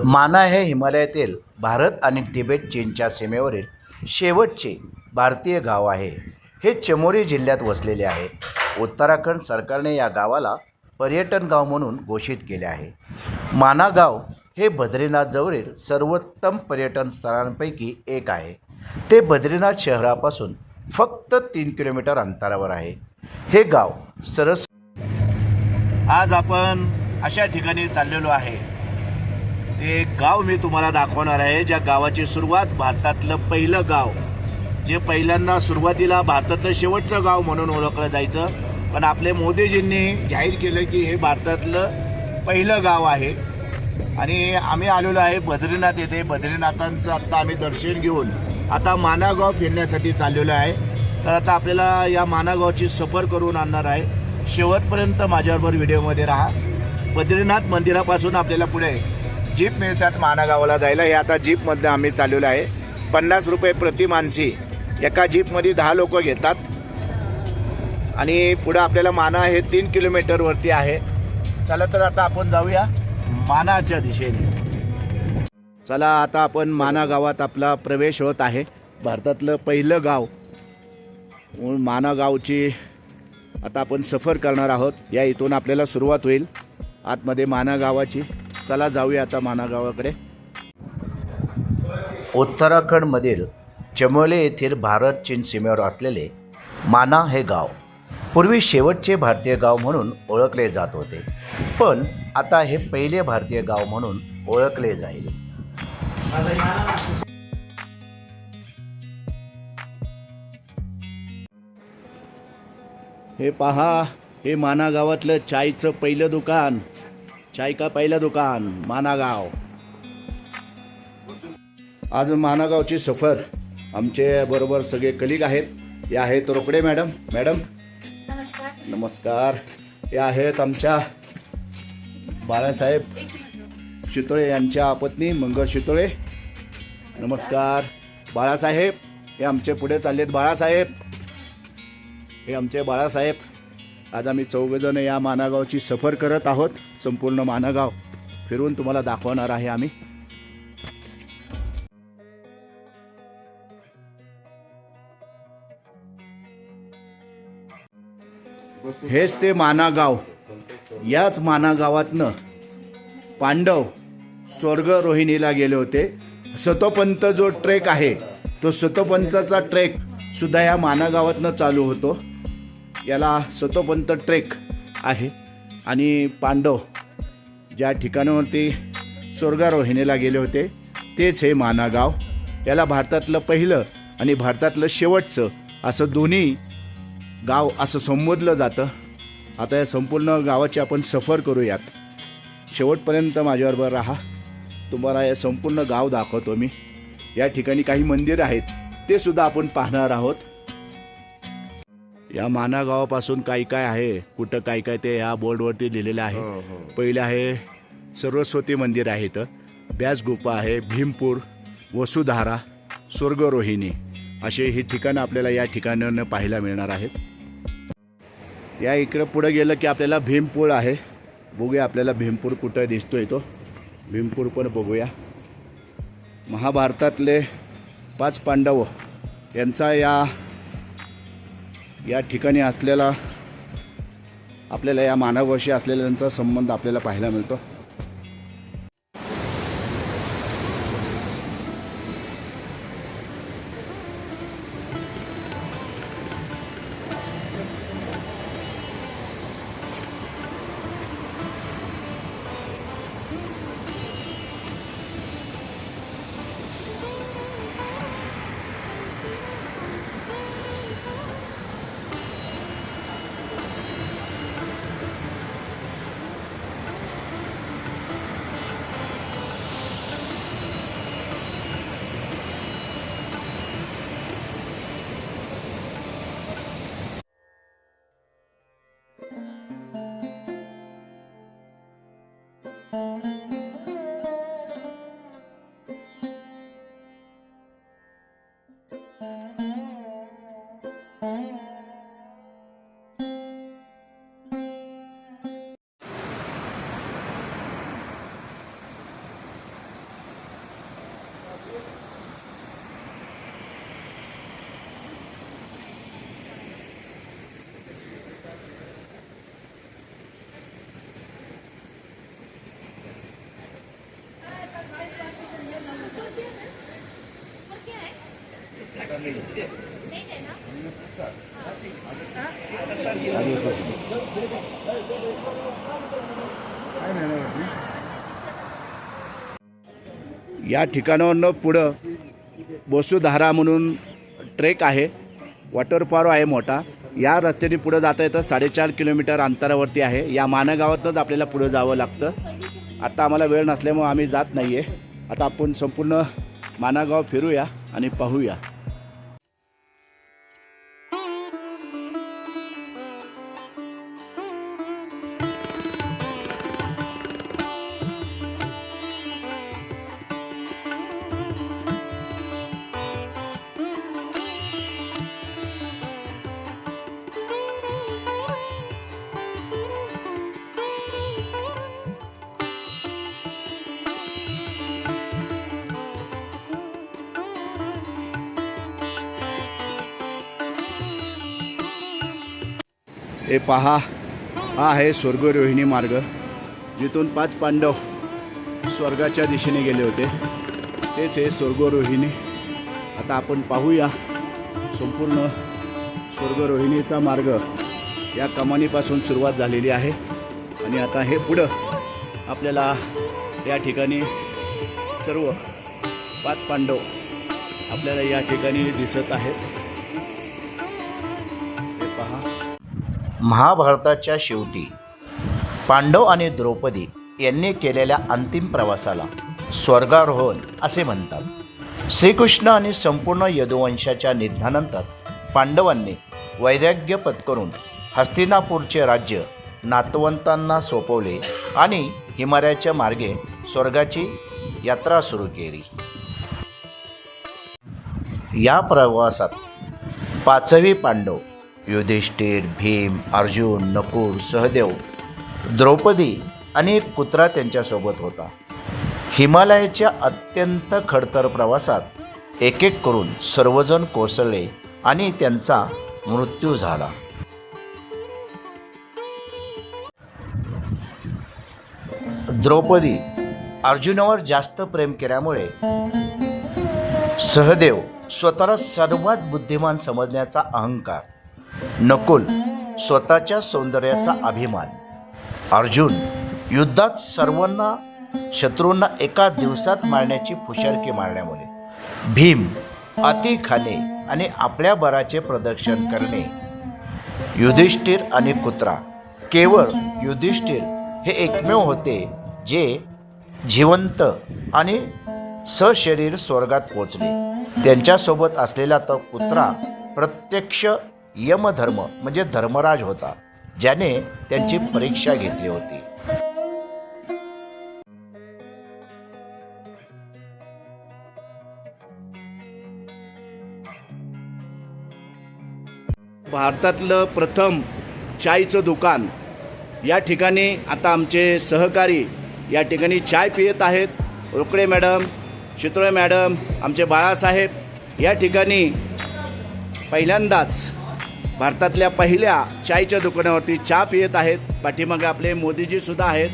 माना हे हिमालयातील भारत आणि तिबेट चीनच्या सीमेवरील शेवटचे भारतीय गाव आहे. हे चमोली जिल्ह्यात वसलेले आहे. उत्तराखंड सरकारने या गावाला पर्यटन गाव म्हणून घोषित केले आहे. माना गाव हे बद्रीनाथजवळील सर्वोत्तम पर्यटन स्थळांपैकी एक आहे. ते बद्रीनाथ शहरापासून फक्त 3 किलोमीटर अंतरावर आहे. हे गाव सरस. आज आपण अशा ठिकाणी चाललेलो आहे. ते गाव मी तुम्हाला दाखवणार आहे, ज्या गावाची सुरुवात भारतातलं पहिलं गाव, जे पहिल्यांदा सुरुवातीला भारतातलं शेवटचं गाव म्हणून ओळखलं जायचं, पण आपले मोदीजींनी जाहीर केलं की हे भारतातलं पहिलं गाव आहे. आणि आम्ही आलेलो आहे बद्रीनाथ येथे. बद्रीनाथांचं आत्ता आम्ही दर्शन घेऊन आता मानागाव फिरण्यासाठी चाललेलो आहे. तर आता आपल्याला या मानागावची सफर करून आणणार आहे. शेवटपर्यंत माझ्याबरोबर व्हिडिओमध्ये राहा. बद्रीनाथ मंदिरापासून आपल्याला पुढे जीप मिळतात मानागावाला जायला. हे आता जीपमध्ये आम्ही चाललेलो आहे. 50 रुपये प्रति माणसी. एका जीपमध्ये 10 लोक घेतात. आणि पुढे आपल्याला माना हे 3 किलोमीटरवरती आहे. चला तर आता आपण जाऊया मानाच्या दिशेने. चला आता आपण माना गावात आपला प्रवेश होत आहे. भारतातलं पहिलं गाव माना गावची आता आपण सफर करणार आहोत. या इथून आपल्याला सुरुवात होईल आतमध्ये माना गावाची. चला जाऊया आता माना गावाकडे. उत्तराखंडमधील चमोली येथील भारत चीन सीमेवर असलेले माना हे गाव पूर्वी शेवटचे भारतीय गाव म्हणून ओळखले जात होते, पण आता हे पहिले भारतीय गाव म्हणून ओळखले जाईल. हे पहा, हे माना गावातलं चायचं पहिलं दुकान. चाय का पहिलं दुकान मानागाव. आज मानागावची सफर आमचे बरोबर सगळे कलिग आहेत. हे आहेत रोकडे मॅडम. नमस्कार. नमस्कार. हे आहेत आमच्या बाळासाहेब शितोळे यांच्या पत्नी मंगळ शितोळे. नमस्कार बाळासाहेब. हे आमचे पुढे चाललेत बाळासाहेब. हे आमचे बाळासाहेब. आज आम्ही 4 जण या मानागावची सफर करत आहोत. संपूर्ण मानागाव फिरून तुम्हाला दाखवणार आहे आम्ही. हेच ते मानागाव. याच मानागावातनं पांडव स्वर्ग रोहिणीला गेले होते. सतोपंत जो ट्रेक आहे, तो सतोपंताचा ट्रेक सुद्धा या मानागावातनं चालू होतो. याला सतोपंत ट्रेक आहे. आणि पांडव ज्या ठिकाणावरती स्वर्गारोहिणीला गेले होते तेच हे मानागाव. याला भारतातलं पहिलं आणि भारतातलं शेवटचं असं दोन्ही गाव असं संबोधलं जातं. आता या संपूर्ण गावाची आपण सफर करूयात. शेवटपर्यंत माझ्याबरोबर राहा. तुम्हाला हे संपूर्ण गाव दाखवतो मी. या ठिकाणी काही मंदिर आहेत, ते सुद्धा आपण पाहणार आहोत. या माना गावापासून काय काय आहे, कुठं काय काय ते या बोर्डवरती लिहिलेलं आहे. पहिलं आहे सरस्वती मंदिर आहे, इथं ब्यास गुफा आहे, भीमपूर, वसुधारा, स्वर्गरोहिणी असे ही ठिकाणं आपल्याला या ठिकाणानं पाहायला मिळणार आहेत. या इकडं पुढं गेलं की आपल्याला भीमपूर आहे. बघूया आपल्याला भीमपूर कुठं दिसतोय. तो भीमपूर पण बघूया. महाभारतातले 5 पांडव यांचा या ठिकाणी असलेला आपल्याला या मानागावाशी असलेला त्यांचा संबंध आपल्याला पाहायला मिळतो. या ठिकाणावरनं पुढं बोसूधारा म्हणून ट्रेक आहे, वॉटरफॉल आहे मोठा. या रस्त्याने पुढं जाता येतं. 4.5 किलोमीटर अंतरावरती आहे. या मानगावातनंच आपल्याला पुढं जावं लागतं. आता आम्हाला वेळ नसल्यामुळे आम्ही जात नाही आहे. आता आपण संपूर्ण मानगाव फिरूया आणि पाहूया. हे पहा, हा आहे स्वर्गरोहिणी मार्ग, जिथून 5 पांडव स्वर्गाच्या दिशेने गेले होते. तेच हे स्वर्गरोहिणी. आता आपण पाहूया संपूर्ण स्वर्गरोहिणीचा मार्ग. या कमानीपासून सुरुवात झालेली आहे आणि आता हे पुढं आपल्याला या ठिकाणी सर्व 5 पांडव आपल्याला या ठिकाणी दिसत आहेत. हे पहा, महाभारताच्या शेवटी पांडव आणि द्रौपदी यांनी केलेल्या अंतिम प्रवासाला स्वर्गारोहण असे म्हणतात. श्रीकृष्ण आणि संपूर्ण यदुवंशाच्या निधनानंतर पांडवांनी वैराग्य पत्करून हस्तिनापूरचे राज्य नातवंतांना सोपवले आणि हिमालयाच्या मार्गे स्वर्गाची यात्रा सुरू केली. या प्रवासात 5वी पांडव युधिष्ठिर, भीम, अर्जुन, नकुल, सहदेव, द्रौपदी आणि एक कुत्रा त्यांच्यासोबत होता. हिमालयाच्या अत्यंत खडतर प्रवासात एक एक करून सर्वजण कोसळले आणि त्यांचा मृत्यू झाला. द्रौपदी अर्जुनावर जास्त प्रेम केल्यामुळे सहदेव स्वतःला सर्वात बुद्धिमान समजण्याचा अहंकार, नकुल स्वतःच्या सौंदर्याचा अभिमान, अर्जुन युद्धात सर्वांना शत्रूंना एका दिवसात मारण्याची फुशारकी मारण्यामुळे, भीम अति खाणे आणि आपल्या बराचे प्रदर्शन करणे, युधिष्ठिर आणि कुत्रा. केवळ युधिष्ठिर हे एकमेव होते जे जिवंत आणि सशरीर स्वर्गात पोचले. त्यांच्यासोबत असलेला तो कुत्रा प्रत्यक्ष यमधर्म म्हणजे धर्मराज होता, ज्याने त्यांची परीक्षा घेतली होती. भारतातलं प्रथम चायचं दुकान. या ठिकाणी आता आमचे सहकारी या ठिकाणी चाय पित आहेत. रोकडे मॅडम, चितळे मॅडम, आमचे बाळासाहेब या ठिकाणी पहिल्यांदाच भारतातल्या पहिल्या चायच्या दुकानावरती चहा पित आहेत. पाठीमागे आपले मोदीजीसुद्धा आहेत.